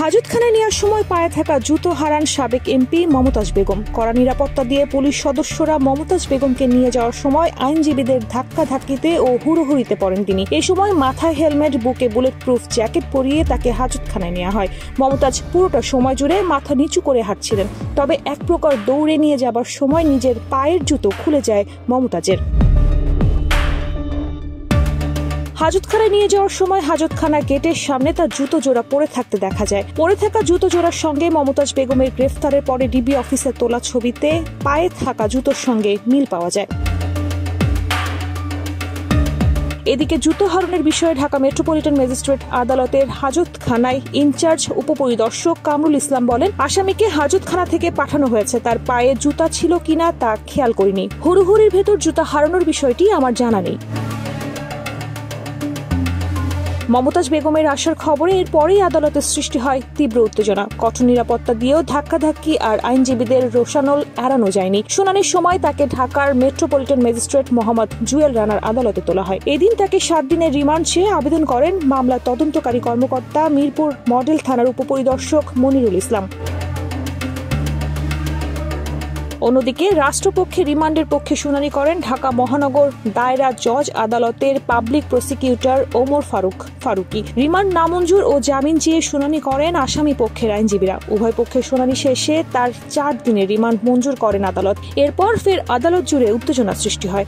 হাজতখানায় নেওয়ার সময় পায়ে থাকা জুতো হারান সাবেক এমপি মমতাজ বেগম। কড়া নিরাপত্তা দিয়ে পুলিশ সদস্যরা মমতাজ বেগমকে নিয়ে যাওয়ার সময় আইনজীবীদের ধাক্কাধাক্কিতে ও হুড়োহুড়িতে পড়েন তিনি। এ সময় মাথায় হেলমেট, বুকে বুলেট প্রুফ জ্যাকেট পরিয়ে তাকে হাজতখানায় নেওয়া হয়। মমতাজ পুরোটা সময় জুড়ে মাথা নিচু করে হাঁটছিলেন। তবে এক প্রকার দৌড়ে নিয়ে যাবার সময় নিজের পায়ের জুতো খুলে যায় মমতাজের। হাজতখানায় নিয়ে যাওয়ার সময় হাজতখানা গেটের সামনে তার জুতো জোড়া পড়ে থাকতে দেখা যায়। পড়ে থাকা জুতো জোড়ার সঙ্গে মমতাজ বেগমের গ্রেফতারের পরে ডিবি অফিসের তোলা ছবিতে পায়ে থাকা জুতোর সঙ্গে মিল পাওয়া যায়। এদিকে জুতো হারানোর বিষয়ে ঢাকা মেট্রোপলিটন ম্যাজিস্ট্রেট আদালতের হাজতখানায় ইনচার্জ উপপরিদর্শক কামরুল ইসলাম বলেন, আসামিকে হাজতখানা থেকে পাঠানো হয়েছে, তার পায়ে জুতা ছিল কিনা তা খেয়াল করিনি। হুড়োহুড়ির ভেতর জুতা হারানোর বিষয়টি আমার জানা নেই। মমতাজ বেগমের আসার খবরে এরপরেই আদালতে সৃষ্টি হয় তীব্র উত্তেজনা। কঠোর নিরাপত্তা দিয়েও ধাক্কাধাক্কি আর আইনজীবীদের রোষানল এড়ানো যায়নি। শুনানির সময় তাকে ঢাকার মেট্রোপলিটন ম্যাজিস্ট্রেট মোহাম্মদ জুয়েল রানার আদালতে তোলা হয়। এদিন তাকে 7 দিনের রিমান্ড চেয়ে আবেদন করেন মামলার তদন্তকারী কর্মকর্তা মিরপুর মডেল থানার উপপরিদর্শক মনিরুল ইসলাম। অন্যদিকে রাষ্ট্রপক্ষে রিমান্ডের পক্ষে শুনানি করেন ঢাকা মহানগর দায়রা জজ আদালতের public prosecutor Omar Faruqi. Remand নামঞ্জুর ও জামিন চেয়ে শুনানি করেন আসামি পক্ষের আইনজীবীরা। উভয় পক্ষের শুনানি শেষে তার 4 দিনের রিমান্ড মঞ্জুর করেন আদালত। এরপর ফের আদালত জুড়ে উত্তেজনা সৃষ্টি হয়।